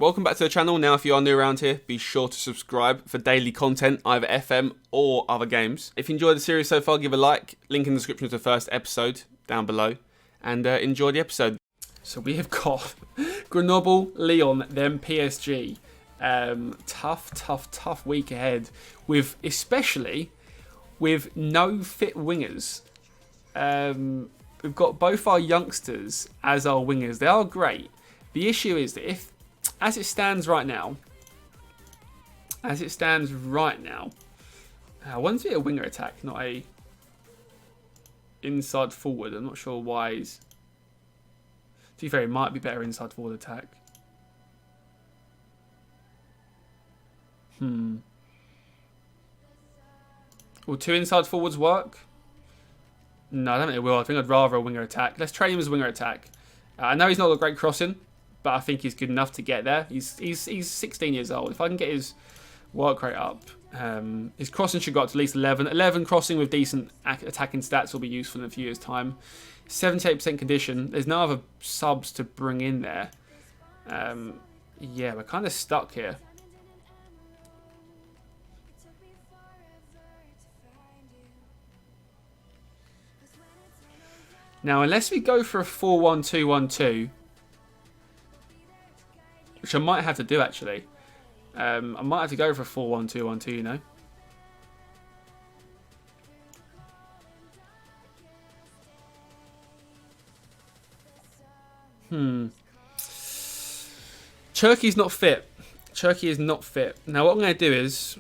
Welcome back to the channel. Now, if you are new around here, be sure to subscribe for daily content, either FM or other games. If you enjoyed the series so far, give a like. Link in the description to the first episode down below. And enjoy the episode. So we have got Grenoble, Lyon, then PSG. Tough week ahead. Especially with no fit wingers. We've got both our youngsters as our wingers. They are great. The issue is that as it stands right now, I want to be a winger attack, not a inside forward. I'm not sure why. To be fair, it might be better inside forward attack. Will two inside forwards work? No, I don't think it will. I think I'd rather a winger attack. Let's train him as winger attack. I know he's not a great crossing, but I think he's good enough to get there. He's 16 years old. If I can get his work rate up, his crossing should go up to at least 11. 11 crossing with decent attacking stats will be useful in a few years' time. 78% condition. There's no other subs to bring in there. Yeah, we're kind of stuck here. Now, unless we go for a 4-1-2-1-2, which I might have to do, actually. I might have to go for a 4-1-2-1-2, you know. Cherki's not fit. Cherki is not fit. Now, what I'm going to do is...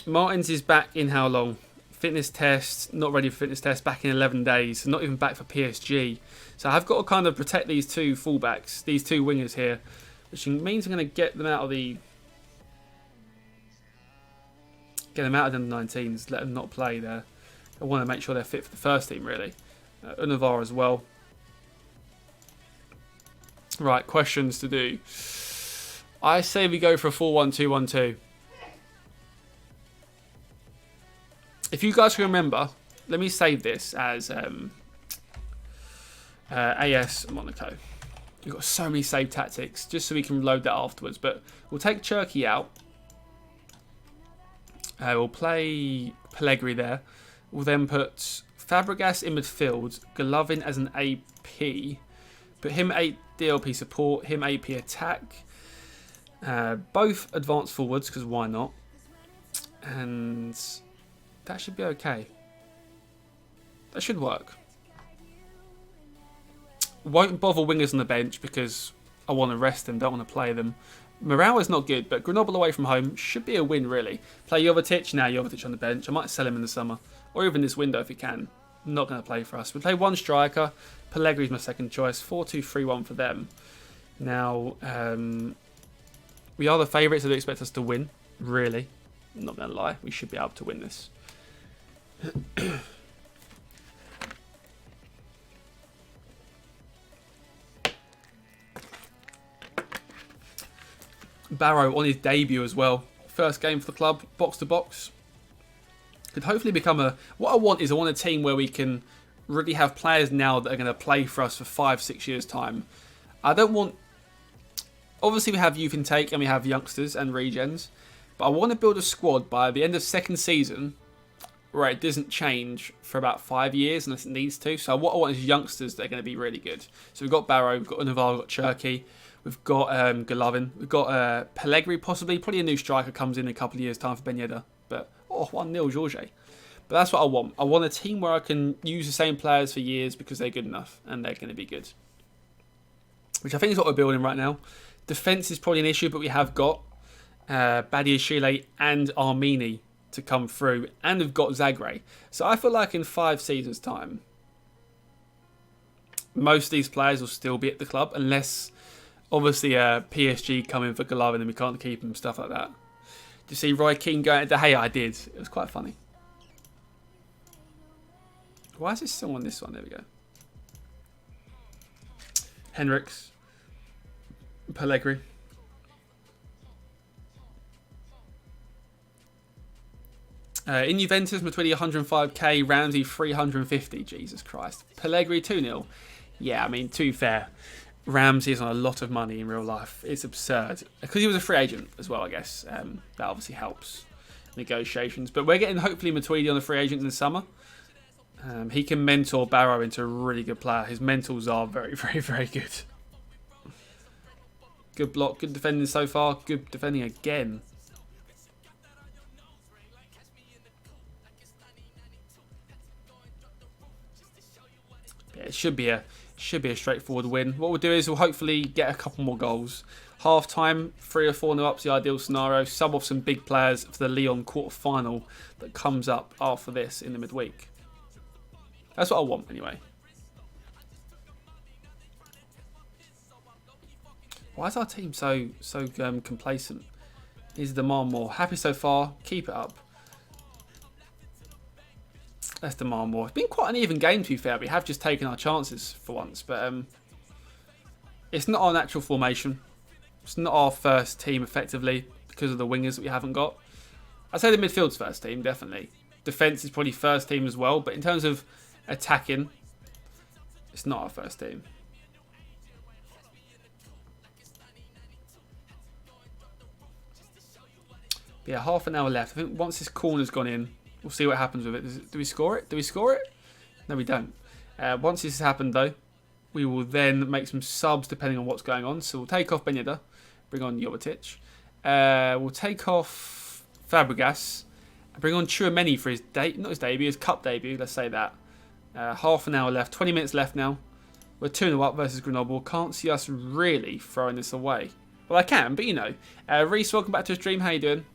Martins is back in how long? Fitness test, not ready for fitness test, back in 11 days. So not even back for PSG. So I've got to kind of protect these two fullbacks, these two wingers here. Which means I'm going to get them out of the... Get them out of the under-19s, let them not play there. I want to make sure they're fit for the first team, really. Unavar as well. Right, questions to do. I say we go for a 4-1-2-1-2. If you guys can remember, let me save this as AS Monaco. We've got so many save tactics, just so we can load that afterwards. But we'll take Cherki out. We'll play Pellegrini there. We'll then put Fabregas in midfield, Golovin as an AP. Put him 8 DLP support, him AP attack. Both advanced forwards, because why not? And that should be okay. That should work. Won't bother wingers on the bench because I want to rest them, don't want to play them. Morale is not good, but Grenoble away from home should be a win, really. Play Jovetic, now Jovetic on the bench. I might sell him in the summer, or even this window if he can. Not going to play for us. We play one striker. Pellegrini is my second choice. 4-2-3-1 for them. Now, we are the favourites, so they expect us to win, really. I'm not going to lie, we should be able to win this. Barrow on his debut as well. First game for the club, box to box. Could hopefully become a... What I want a team where we can really have players now that are going to play for us for 5-6 years' time. I don't want... Obviously we have youth intake and we have youngsters and regens. But I want to build a squad by the end of second season where it doesn't change for about 5 years unless it needs to. So what I want is youngsters that are going to be really good. So we've got Barrow, we've got Unavar, we've got Cherki, we've got Golovin, we've got Pellegrini possibly. Probably a new striker comes in a couple of years' time for Ben Yedder. But, 1-0 Georges. But that's what I want. I want a team where I can use the same players for years because they're good enough and they're going to be good. Which I think is what we're building right now. Defence is probably an issue, but we have got Badiashile and Armini to come through, and we've got Zagre. So I feel like in 5 seasons' time, most of these players will still be at the club, unless obviously PSG come in for Golovin and we can't keep him, stuff like that. Did you see Roy Keane going to Hey, I did. It was quite funny. Why is this still on this one? There we go. Henriks. Pellegrini. In Juventus, Matuidi 105k, Ramsey 350. Jesus Christ. Pellegrini 2-0. Yeah, I mean, too fair. Ramsey is on a lot of money in real life. It's absurd. Because he was a free agent as well, I guess. That obviously helps negotiations. But we're getting, hopefully, Matuidi on a free agent in the summer. He can mentor Barrow into a really good player. His mentals are very, very, very good. Good block, good defending so far. Good defending again. Yeah, it should be a straightforward win. What we'll do is we'll hopefully get a couple more goals. Half time, 3 or 4 up's the ideal scenario. Sub off some big players for the Lyon quarter final that comes up after this in the midweek. That's what I want anyway. Why is our team so complacent? Needs to demand more. Happy so far. Keep it up. Let's demand more. It's been quite an even game, to be fair. We have just taken our chances for once, but it's not our natural formation. It's not our first team, effectively, because of the wingers that we haven't got. I'd say the midfield's first team, definitely. Defence is probably first team as well, but in terms of attacking, it's not our first team. But yeah, half an hour left. I think once this corner's gone in, we'll see what happens with it. Do we score it? Do we score it? No, we don't. Once this has happened, though, we will then make some subs depending on what's going on. So we'll take off Ben Yedder, bring on Jovetic. We'll take off Fabregas, and bring on Tchouaméni for his his cup debut. Let's say that. Half an hour left, 20 minutes left now. We're 2-0 up versus Grenoble. Can't see us really throwing this away. Well, I can, but you know. Reese, welcome back to the stream. How you doing?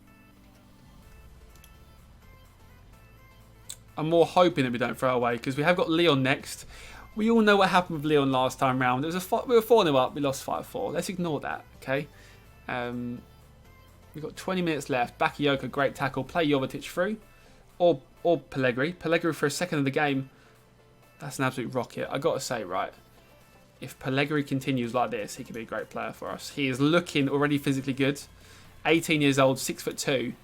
I'm more hoping that we don't throw it away because we have got Lyon next. We all know what happened with Lyon last time round. We were 4-0 up. We lost 5-4. Let's ignore that, okay? We've got 20 minutes left. Bakayoko, great tackle. Play Jovetic through. Or Pellegrini. Pellegrini for a second of the game. That's an absolute rocket. I got to say, right, if Pellegrini continues like this, he could be a great player for us. He is looking already physically good. 18 years old, 6'2".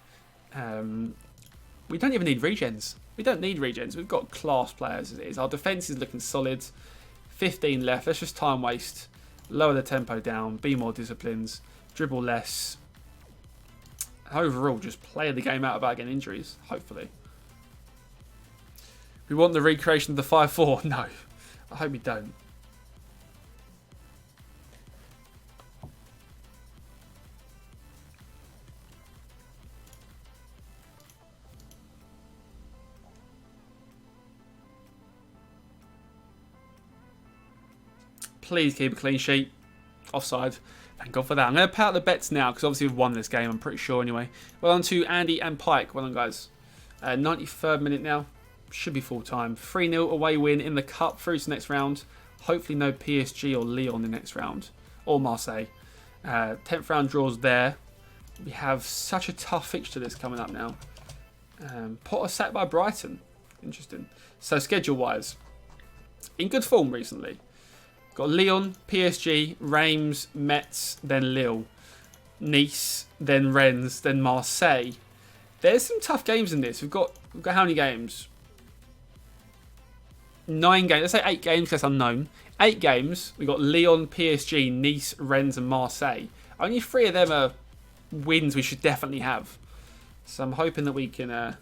We don't even need regens. We don't need regens. We've got class players as it is. Our defence is looking solid. 15 left. Let's just time waste. Lower the tempo down. Be more disciplined. Dribble less. Overall, just play the game out without getting injuries, hopefully. We want the recreation of the 5-4. No. I hope we don't. Please keep a clean sheet. Offside. Thank God for that. I'm going to pay out the bets now because obviously we've won this game, I'm pretty sure anyway. Well on to Andy and Pike. Well done, guys. 93rd minute now. Should be full time. 3-0 away win in the cup through to the next round. Hopefully no PSG or Lyon in the next round. Or Marseille. 10th round draws there. We have such a tough fixture this coming up now. Potter sacked by Brighton. Interesting. So schedule-wise, in good form recently. Got Lyon, PSG, Reims, Metz, then Lille, Nice, then Rennes, then Marseille. There's some tough games in this. We've got how many games? 9 games. Let's say 8 games because that's unknown. 8 games. We've got Lyon, PSG, Nice, Rennes, and Marseille. Only 3 of them are wins we should definitely have. So I'm hoping that we can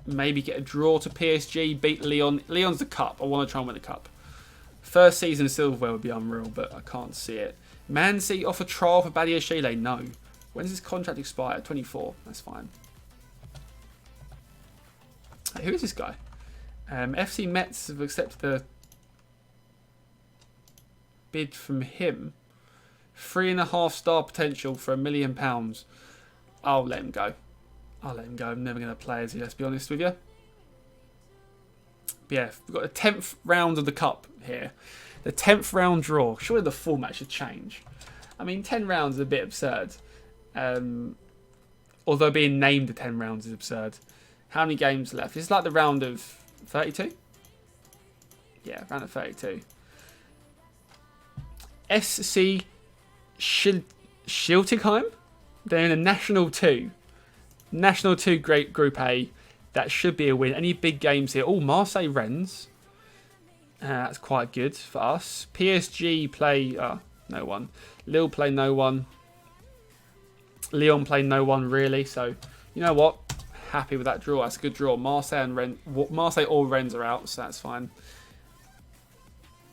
maybe get a draw to PSG, beat Lyon. Lyon's the cup. I want to try and win the cup. First season silverware would be unreal, but I can't see it. Man City offer trial for Badiashile? No. When does his contract expire? 24. That's fine. Who is this guy? FC Metz have accepted the bid from him. 3.5 star potential for £1 million. I'll let him go. I'll let him go. I'm never going to play as he, let's be honest with you. But yeah, we've got the 10th round of the cup here. The 10th round draw. Surely the format should change. I mean, 10 rounds is a bit absurd. Although being named the 10 rounds is absurd. How many games left? It's like the round of 32? Yeah, round of 32. SC Schiltigheim? They're in a National 2. National 2 Great Group A. That should be a win. Any big games here? Oh, Marseille Rennes. That's quite good for us. PSG play no one. Lille play no one. Lyon play no one really. So you know what? Happy with that draw. That's a good draw. Marseille or Rennes are out, so that's fine.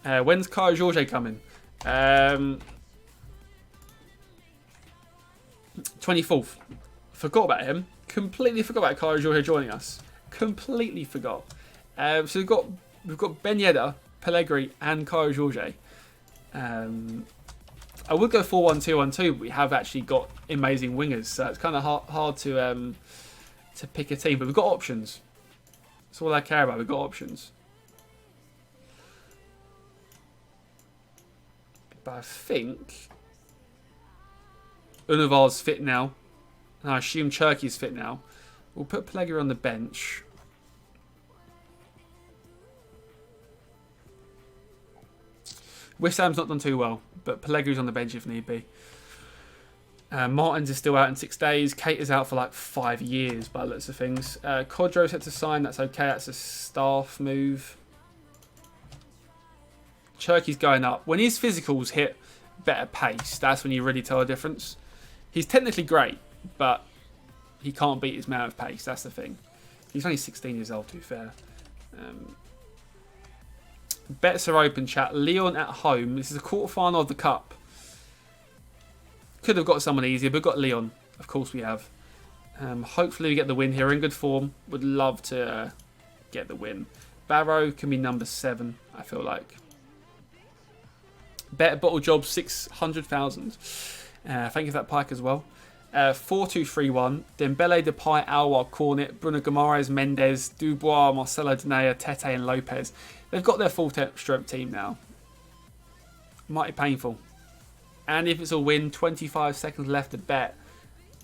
When's Kyle Georges coming? 24th. Forgot about him. Completely forgot about Kyle Georges joining us. Completely forgot. So we've got Ben Yedder, Pellegrini, and Kyle Georges. I would go 4-1-2-1-2, but we have actually got amazing wingers, so it's kind of hard to pick a team. But we've got options. That's all I care about. We've got options. But I think Univar's fit now. And I assume Cherki's fit now. We'll put Pellegrini on the bench. Wissam's not done too well, but Pellegrini's on the bench if need be. Martins is still out in 6 days. Kate is out for like 5 years by the looks of things. Codro's set to sign. That's okay. That's a staff move. Cherki's going up. When his physicals hit better pace, that's when you really tell a difference. He's technically great, but he can't beat his man of pace. That's the thing. He's only 16 years old, to be fair. Bets are open, chat. Lyon at home. This is a quarter-final of the Cup. Could have got someone easier, but got Lyon. Of course we have. Hopefully we get the win here. In good form. Would love to get the win. Barrow can be number 7, I feel like. Bet bottle job 600,000. Thank you for that pike as well. 4-2-3-1. Dembele, Depay, Alwar, Cornet, Bruno Guimaraes, Mendes, Dubois, Marcelo Denea, Tete and Lopez. They've got their full stroke team now. Mighty painful. And if it's a win, 25 seconds left to bet.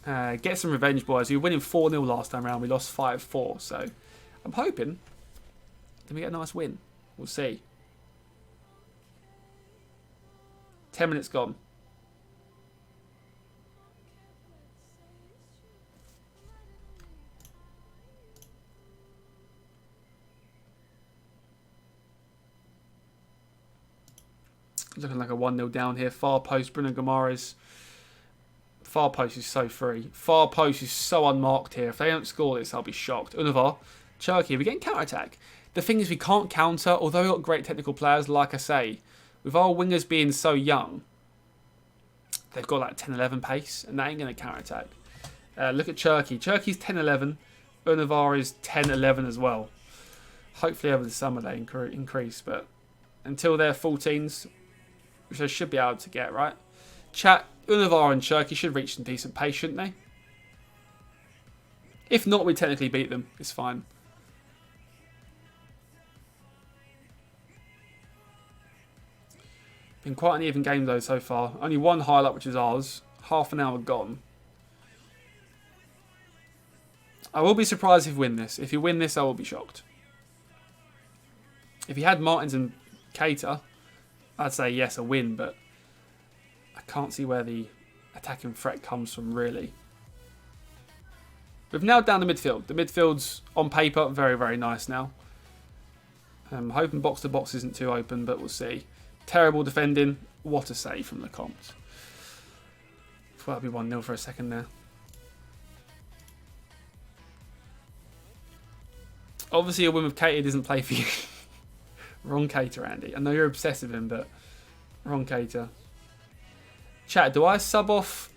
Get some revenge, boys. We were winning 4-0 last time around. We lost 5-4. So I'm hoping that we get a nice win. We'll see. 10 minutes gone. Looking like a 1-0 down here. Far post, Bruno Guimaraes. Far post is so free. Far post is so unmarked here. If they don't score this, I'll be shocked. Univar, Cherki, we're getting counter-attack. The thing is, we can't counter, although we've got great technical players, like I say. With our wingers being so young, they've got like 10-11 pace, and that ain't going to counter-attack. Look at Cherki. Cherki's 10-11. Univar is 10-11 as well. Hopefully over the summer they increase, but until they're 14s, which they should be able to get, right? Chat, Univar and Cherki should reach some decent pace, shouldn't they? If not, we technically beat them. It's fine. Been quite an even game though so far. Only one highlight, which is ours. Half an hour gone. I will be surprised if we win this. If you win this, I will be shocked. If you had Martins and Keita, I'd say yes, a win, but I can't see where the attacking threat comes from, really. We've nailed down the midfield. The midfield's, on paper, very, very nice now. I'm hoping box-to-box isn't too open, but we'll see. Terrible defending. What a save from the comps. Thought that'd be 1-0 for a second there. Obviously, a win with Keita doesn't play for you. Wrong Keita, Andy. I know you're obsessed with him, but wrong Keita. Chat, do I sub off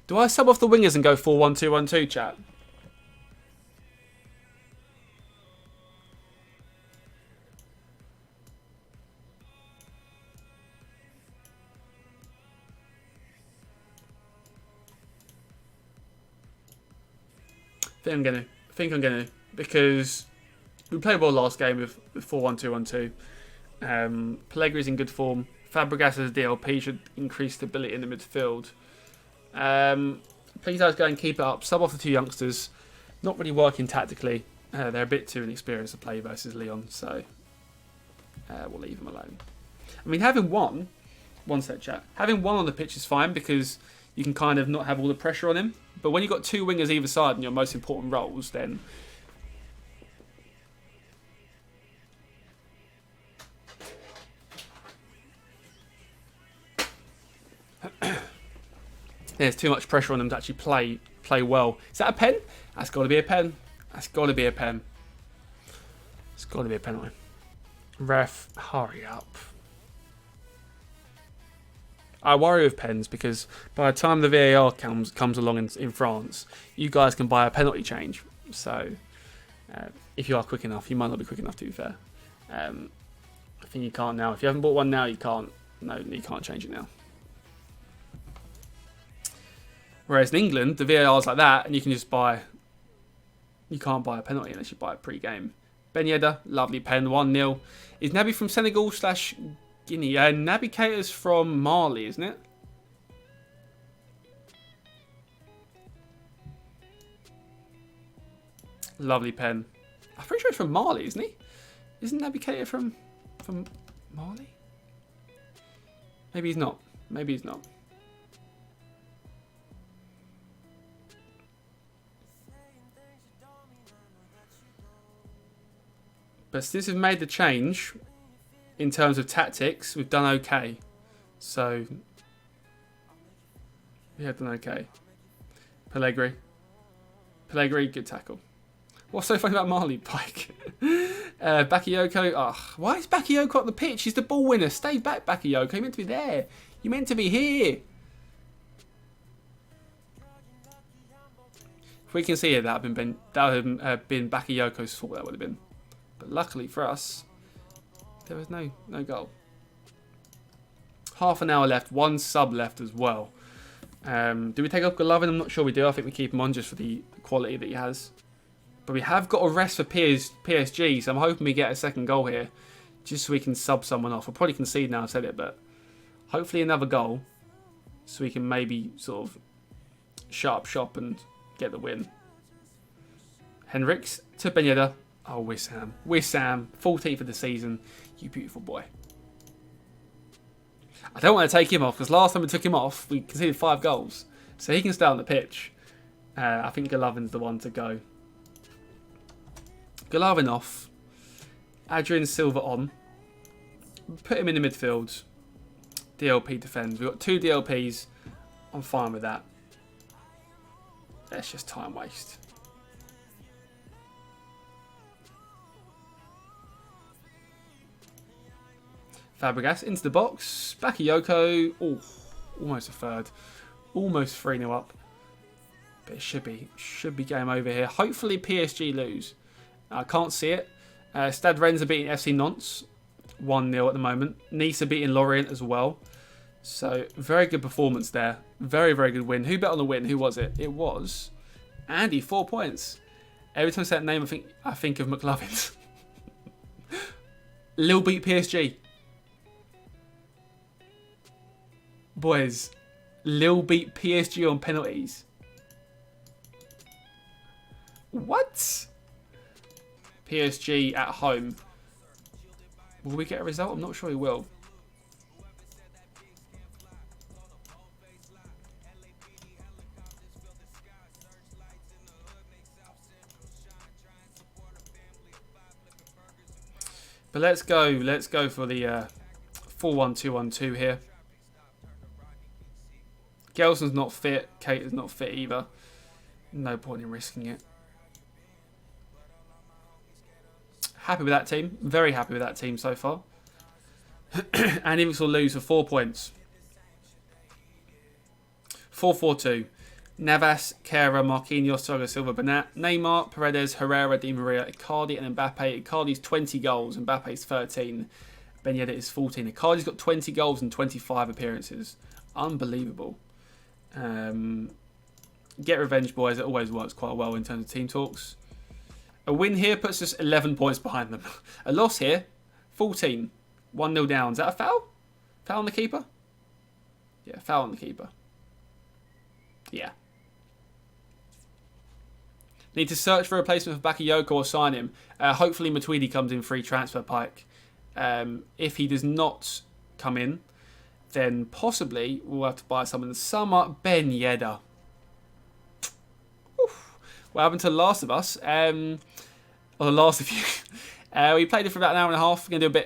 the wingers and go 4-1-2-1-2, chat? I think I'm gonna because we played well last game with 4-1-2-1-2. Pellegrini's in good form. Fabregas as a DLP should increase stability in the midfield. Please guys go and keep it up. Sub off the 2 youngsters. Not really working tactically. They're a bit too inexperienced to play versus Lyon, so we'll leave them alone. I mean, having one sec chat. Having one on the pitch is fine because you can kind of not have all the pressure on him. But when you've got 2 wingers either side in your most important roles, then There's too much pressure on them to actually play well. Is that a pen? That's got to be a pen. That's got to be a pen. It's got to be a penalty. Ref, hurry up. I worry with pens because by the time the VAR comes along in France, you guys can buy a penalty change. So if you are quick enough, you might not be quick enough to be fair. I think you can't now. If you haven't bought one now, you can't. No, you can't change it now. Whereas in England, the VAR is like that, and you can just buy. You can't buy a penalty unless you buy it pre-game. Ben Yedder, lovely pen, 1-0. Is Naby from Senegal / Guinea? Naby Keita's from Mali, isn't it? Lovely pen. I'm pretty sure he's from Mali, isn't he? Isn't Naby Keita from Mali? Maybe he's not. Maybe he's not. But since we've made the change in terms of tactics, we've done okay. So, we have done okay. Pellegrini, good tackle. What's so funny about Marley Pike? Bakayoko. Why is Bakayoko on the pitch? He's the ball winner. Stay back, Bakayoko. You're meant to be there. You're meant to be here. If we can see it, that would have been Bakayoko's fault. That would have been. But luckily for us, there was no goal. Half an hour left. One sub left as well. Do we take off Golovin? I'm not sure we do. I think we keep him on just for the quality that he has. But we have got a rest for PSG, so I'm hoping we get a second goal here. Just so we can sub someone off. We'll probably concede now, I've said it, but hopefully another goal. So we can maybe sort of shut up shop and get the win. Henriks to Ben Yedder. Oh, Wissam. 14th of the season. You beautiful boy. I don't want to take him off, because last time we took him off, we conceded 5 goals. So he can stay on the pitch. I think Golovin's the one to go. Golovin off. Adrian Silva on. Put him in the midfield. DLP defends. We've got 2 DLPs. I'm fine with that. That's just time waste. Fabregas into the box. Bakayoko. Oh, almost a third. Almost 3-0 up. But it should be game over here. Hopefully PSG lose. I can't see it. Stade Rennes are beating FC Nantes 1-0 at the moment. Nice are beating Lorient as well. So very good performance there. Very, very good win. Who bet on the win? Who was it? It was Andy. 4 points. Every time I say that name, I think of McLovin. Lille beat PSG. Boys, Lille beat PSG on penalties. What? PSG at home. Will we get a result? I'm not sure we will. But let's go for the 4-1-2-1-2 here. Gelson's not fit. Kate is not fit either. No point in risking it. Happy with that team. Very happy with that team so far. And Ivix will lose for 4 points. 4-4-2. Navas, Kera, Marquinhos, Thiago Silva, Bernat, Neymar, Paredes, Herrera, Di Maria, Icardi and Mbappe. Icardi's 20 goals. Mbappe's 13. Ben Yedder is 14. Icardi's got 20 goals and 25 appearances. Unbelievable. Get revenge, boys. It always works quite well in terms of team talks. A win here puts us 11 points behind them. A loss here, 14. 1-0 down. Is that a foul? Foul on the keeper? Yeah, foul on the keeper. Yeah. Need to search for a replacement for Bakayoko or sign him. Hopefully Matuidi comes in free transfer, Pike. If he does not come in, then possibly we'll have to buy someone in the summer. Ben Yedder. What happened to The Last of Us? Or The Last of You. We played it for about an hour and a half. We're going to do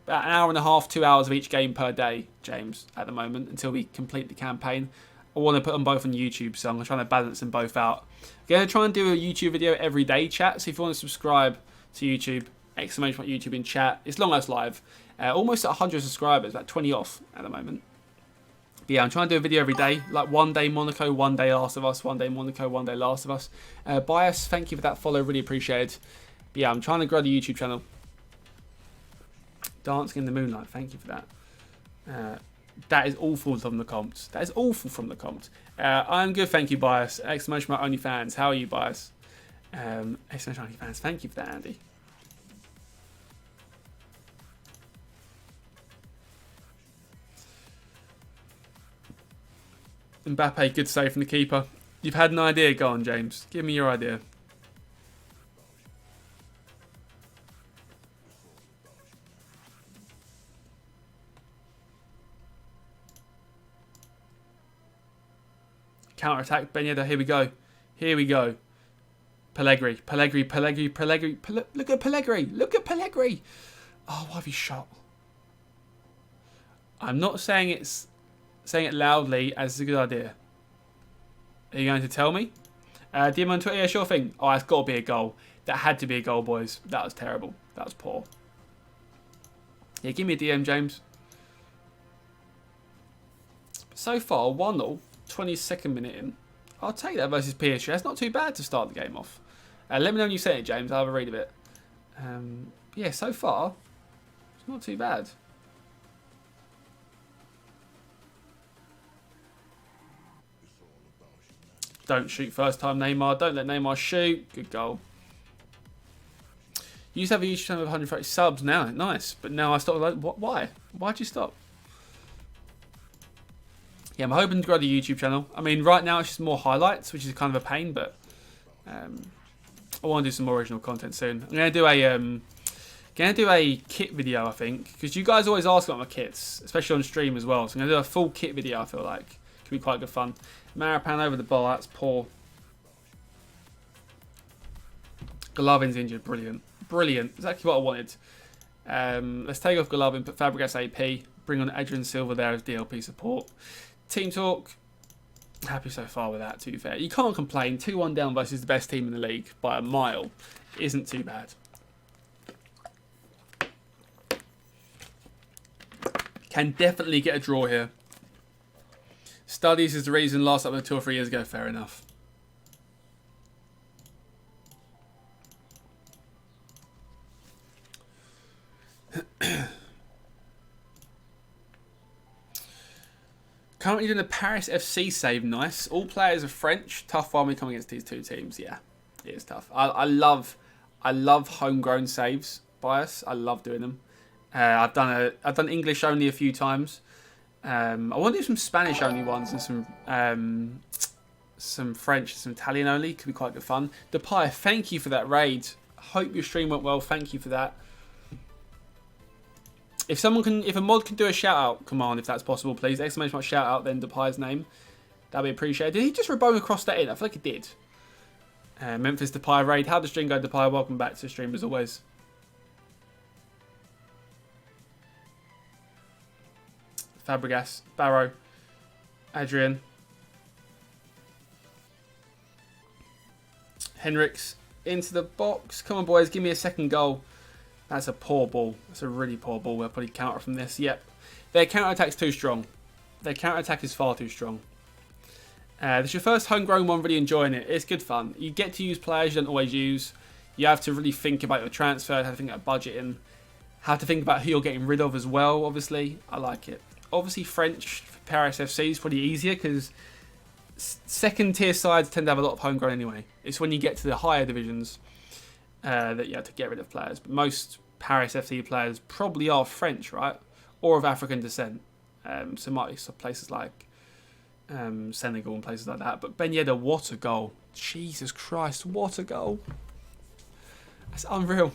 about an hour and a half, 2 hours of each game per day, James, at the moment, until we complete the campaign. I want to put them both on YouTube, so I'm trying to balance them both out. I'm going to try and do a YouTube video every day, chat. So if you want to subscribe to YouTube, !YouTube in chat. It's LonghurstLive. Almost at 100 subscribers, about 20 off at the moment. But yeah, I'm trying to do a video every day. Like one day Monaco, one day Last of Us, one day Monaco, one day Last of Us. Bias, thank you for that follow. Really appreciate it. But yeah, I'm trying to grow the YouTube channel. Dancing in the Moonlight, thank you for that. That is awful from the comps. That is awful from the comps. I'm good, thank you, Bias. Exclamation mark OnlyFans. How are you, Bias? Exclamation mark OnlyFans. Thank you for that, Andy. Mbappe, good save from the keeper. You've had an idea. Go on, James. Give me your idea. Counter-attack, Ben Yedder, here we go. Here we go. Pellegrini. Look at Pellegrini. Oh, what have you shot? I'm not saying it loudly as a good idea. Are you going to tell me? DM on Twitter, yeah, sure thing. Oh, it's got to be a goal. That had to be a goal, boys. That was terrible. That was poor. Yeah, give me a DM, James. So far, 1-0. 22nd minute in. I'll take that versus PSG. That's not too bad to start the game off. Let me know when you say it, James. I'll have a read of it. Yeah, so far, it's not too bad. Don't shoot first time, Neymar. Don't let Neymar shoot. Good goal. You used to have a YouTube channel with 130 subs now. Nice. But now I stopped. Like, why? Why'd you stop? Yeah, I'm hoping to grow the YouTube channel. I mean, right now it's just more highlights, which is kind of a pain, but I want to do some more original content soon. I'm going to do a kit video, I think, because you guys always ask about my kits, especially on stream as well. So I'm going to do a full kit video, I feel like. Could be quite good fun. Marapan over the bar, that's poor. Golovin's injured, brilliant. Brilliant, exactly what I wanted. Let's take off Golovin, put Fabregas AP, bring on Adrian Silva there as DLP support. Team talk, happy so far with that, to be fair. You can't complain. 2-1 down versus the best team in the league by a mile isn't too bad. Can definitely get a draw here. Studies is the reason last up 2 or 3 years ago. Fair enough. Currently doing a Paris FC save, nice. All players are French. Tough one when we come against these two teams. Yeah, it is tough. I love homegrown saves, Bias. I love doing them. I've done English only a few times. I want to do some Spanish only ones and some French and some Italian only. Could be quite good fun. Depay, thank you for that raid. Hope your stream went well. Thank you for that. If a mod can do a shout out command, if that's possible, please. Exclamation mark shout out, then Depay's name. That'd be appreciated. Did he just Rabona cross that in? I feel like he did. Memphis Depay raid. How does stream go, Depay? Welcome back to the stream as always. Fabregas, Barrow, Adrian, Henriks into the box. Come on, boys, give me a second goal. That's a poor ball. That's a really poor ball. We'll probably counter from this. Yep. Their counter-attack's too strong. Their counter-attack is far too strong. This is your first homegrown one, really enjoying it. It's good fun. You get to use players you don't always use. You have to really think about your transfer, how to think about budgeting, how to think about who you're getting rid of as well, obviously. I like it. Obviously, French for Paris FC is probably easier because second-tier sides tend to have a lot of homegrown anyway. It's when you get to the higher divisions that you have to get rid of players. But most Paris FC players probably are French, right? Or of African descent. So might be places like Senegal and places like that. But Ben Yedder, what a goal. Jesus Christ, what a goal. That's unreal.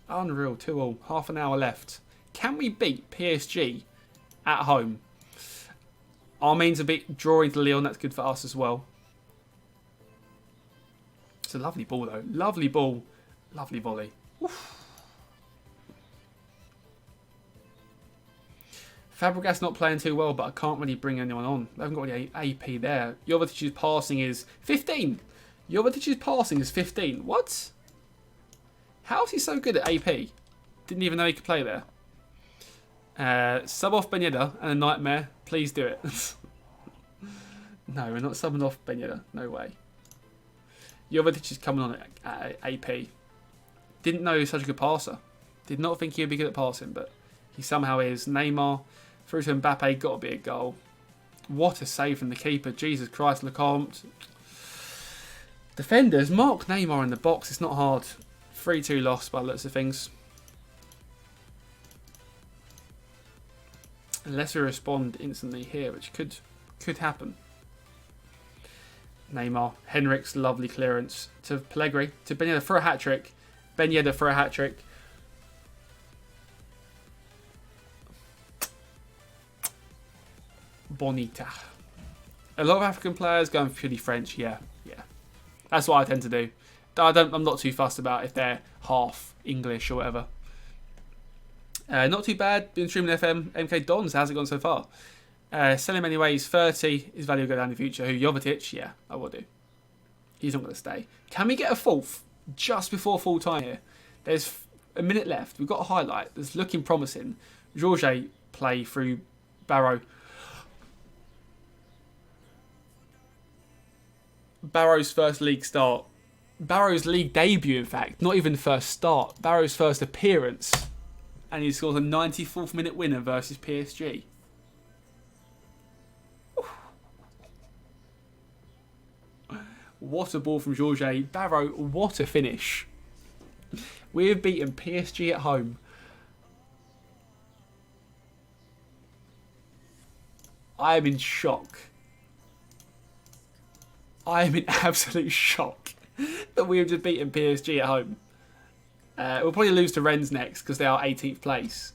Unreal, 2-2. Half an hour left. Can we beat PSG at home? Our means a bit drawing to Lyon. That's good for us as well. It's a lovely ball, though. Lovely ball. Lovely volley. Oof. Fabregas not playing too well, but I can't really bring anyone on. They haven't got any AP there. Jovetic's passing is 15. Jovetic's passing is 15. What? How is he so good at AP? Didn't even know he could play there. Sub off Ben Yedder and a nightmare. Please do it. No, we're not subbing off Ben Yedder. No way. Jovetic is coming on at AP. Didn't know he was such a good passer. Did not think he would be good at passing, but he somehow is. Neymar through to Mbappe, got to be a goal. What a save from the keeper. Jesus Christ, Lecomte. Defenders, mark Neymar in the box. It's not hard. 3-2 loss by the looks of things. Unless we respond instantly here, which could happen. Neymar, Henrik's lovely clearance to Pellegrini, to Ben Yedder for a hat-trick. Ben Yedder for a hat-trick. Bonita. A lot of African players going purely French, yeah. That's what I tend to do. I'm not too fussed about if they're half English or whatever. Not too bad. Been streaming FM. MK Dons, how's it gone so far? Sell him anyways. 30. His value will go down in the future. Who? Jovetic? Yeah, I will do. He's not going to stay. Can we get a fourth just before full time here? There's a minute left. We've got a highlight that's looking promising. Jorge play through Barrow. Barrow's first league start. Barrow's league debut, in fact. Not even first start. Barrow's first appearance. And he scores a 94th minute winner versus PSG. What a ball from Jorge. Barrow, what a finish. We have beaten PSG at home. I am in shock. I am in absolute shock that we have just beaten PSG at home. We'll probably lose to Rennes next because they are 18th place.